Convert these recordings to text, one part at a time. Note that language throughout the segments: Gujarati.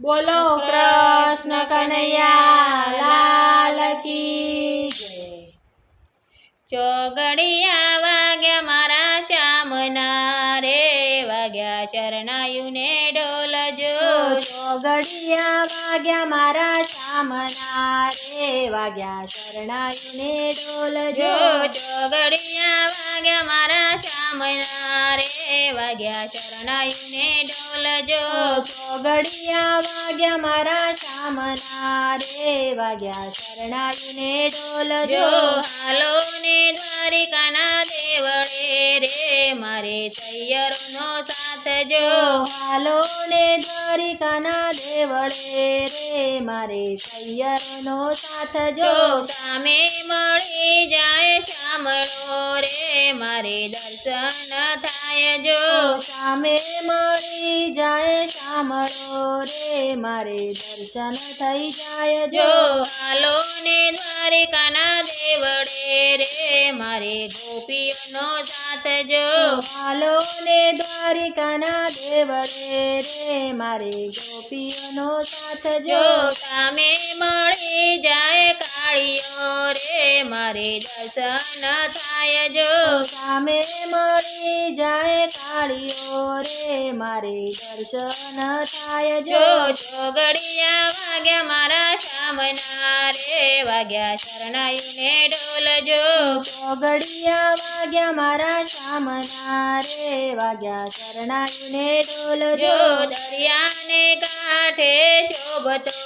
બોલો કૃષ્ણ કનૈયા લાલ કી જય। ચોગડિયા વાગ્યા મારા શ્યામના રે, વાગ્યા શરણાયુને ડોલજો। ચોગડિયા વાગ્યા મારા શ્યામના રે, વાગ્યા શરણાયુને ડોલજો। ચોગડિયા વાગ્યા મારા શ્યામના રે, વાગ્યા શરણાયુને ડોલજો। ચોગડિયા વાગ્યા મારા શ્યામના રે, વાગ્યા શરણાયુને ડોલજો। હાલો ને દ્વારિકાના દેવળે રે, મારે તૈયરનો સાથ જો। હાલો ને દ્વારિકાના દેવળે રે, મારે તૈયરનો સાથ જો। સામે મળી જાય શામળો રે, મારે દર્શન થાય જો। સામે મળી જાય શામળો રે, મારે દર્શન થઈ જાય જો। હાલો ને દ્વારિકાના દેવળે રે, મારે ગોપીઓનો સાથ જો। હાલો ને દ્વારિકાના દેવળે રે, મારે ગોપીઓનો સાથ જો। સામે મળી જાય કાળીઓ રે, મારે દર્શન થાય જો। સામે મળી જાય કાળીઓ રે, મારે દર્શન થાય જો। ચોગડિયા વાગ્યા મારા શ્યામના રે, વાગ્યા શરણાયુને ડોલજો। ચોગડિયા વાગ્યા મારા શ્યામના રે, વાગ્યા શરણાયુને ડોલજો। દરિયાને કાંઠે શોભતો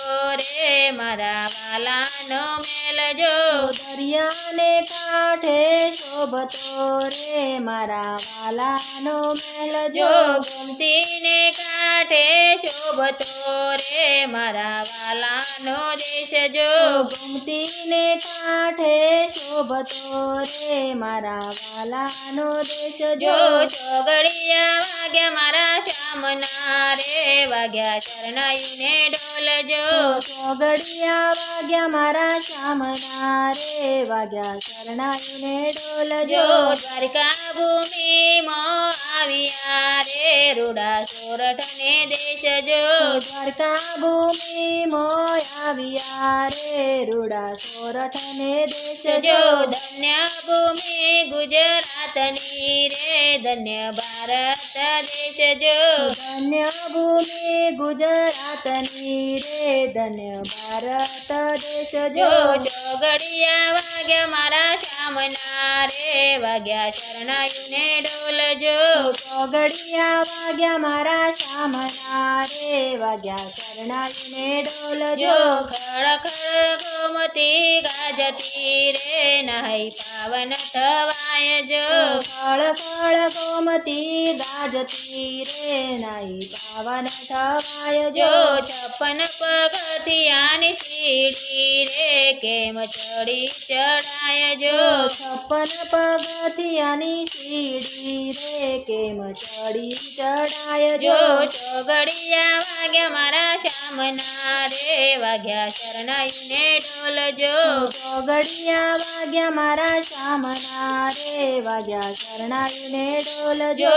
રે, મારા વાલાનો મેલજો। દરિયાને કાંઠે શોભતો રે, મારા વાલાનો મેલજો। ગોમતીને કાંઠે શોભતો રે, મારા વાલાનો દેશ જો। ગોમતીને કાંઠે શોભતો રે, મારા વાલાનો દેશ જો। ચોગડિયા વાગ્યા મારા શ્યામના રે, વાગ્યા શરણાયુને ડોલજો। ચોગડિયા વાગ્યા મારા શ્યામના રે, વાગ્યા શરણાયુને ડોલજો। દ્વારકા ભૂમિમાં આવ્યા રે, રૂડા સોરઠને દેશ જો। દ્વારકા ભૂમિ મોય આવ્યા રે, રૂડા સોરઠને દેશ જો। ધન્ય ભૂમિ ગુજરાતની રે, ધન્ય ભારત દેશ જો। ધન્ય ભૂમિ ગુજરાતની રે, ધન્ય ભારત દેશ જો। ચોગડિયા વાગ્યા મારા શ્યામના રે, વાગ્યા શરણાયુને ડોલજો। ચોગડિયા વાગ્યા મારા શ્યામના રે, વાગ્યા શરણાયુને ડોલજો। ખળખળ ગોમતી ગાજતી રે, નાહી પાવન થવાય જો। ખળખળ ગોમતી ગાજતી રે, નાઈ પાવન થવાય જો। 56 પગથિયાની સીડી રે, કેમ ચડી ચડાય જો। 56 પગથિયાની સીડી રે, કેમ ચડી ચડાય જો। ચોગડિયા વાગ્યા મારા શ્યામના રે, વાગ્યા શરણાયુને ડોલજો। ચોગડિયા વાગ્યા મારા શ્યામના રે, વાગ્યા શરણાયુને ડોલજો।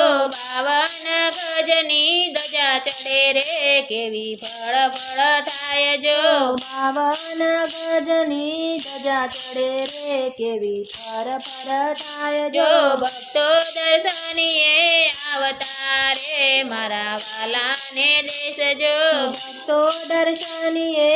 52 ગજની ધજા ચડે રે, કેવી ફળ ફળ થાય જો। 52 ગજની ધજા ચડે રે, કેવી ફર ફર થાય જો। ભક્તો દર્શનીએ આવતા રે, મારા વાલાને દેશ જો। ભક્તો દર્શનીએ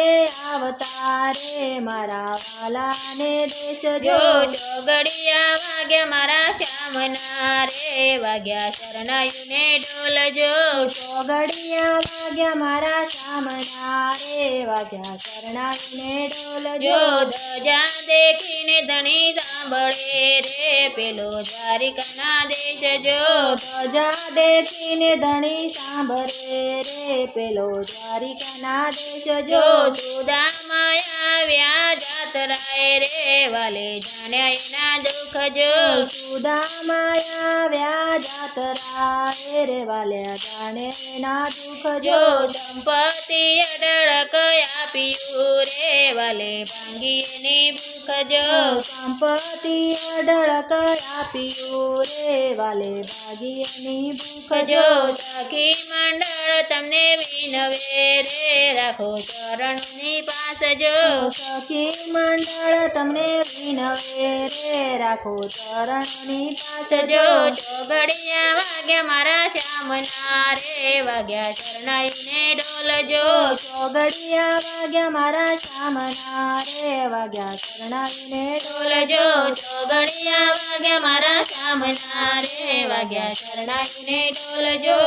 આવતા રે, મારા વાલાને દેશ જો। ચોગડિયા વાગ્યા મારા શ્યામના રે, વાગ્યા શરણાયુને ડોલજો। ચોગડિયા વાગ્યા મારા શ્યામના રે, વાગ્યા શરણાયુને ડોલજો। ધજા દેખીને ધણી સાંભળે રે, પેલો દ્વારિકાના દેશ જો। ધજા દેખીને ધણી સાંભળે રે, પેલો દ્વારિકાના દેશ જો। સુદામા આવ્યા જાતરાએ રે, વાલે જાણ્યા એના દુઃખ જો। સુદામા આવ્યા જાતરાએ રે, વાલ્યા જાણે ના દુઃખ જો। સંપત્તિ અઢળક આપી આપ્યું રે વાલે ભાંગી એની ભૂખ જો સંપત્તિ અઢળક આપ્યું રે વાલે ભાગીની ભૂખ જો જો સખી મંડળ તમને વિનવે રે રાખો ચરણની પાસ જો સખી મંડળ તમને વિનવે રે રાખો ચરણની પાસ જો જો ચોઘડિયા વાગ્યા મારા શ્યામના રે વાગ્યા શરણાઈને ઢોલ જો ચોગડિયા વાગ્યા મારા શ્યામના રે વાગ્યા શરણાઈને ઢોલ જો ચોઘડિયા વાગ્યા મારા શ્યામના રે વાગ્યા શરણાઈને ઢોલ જો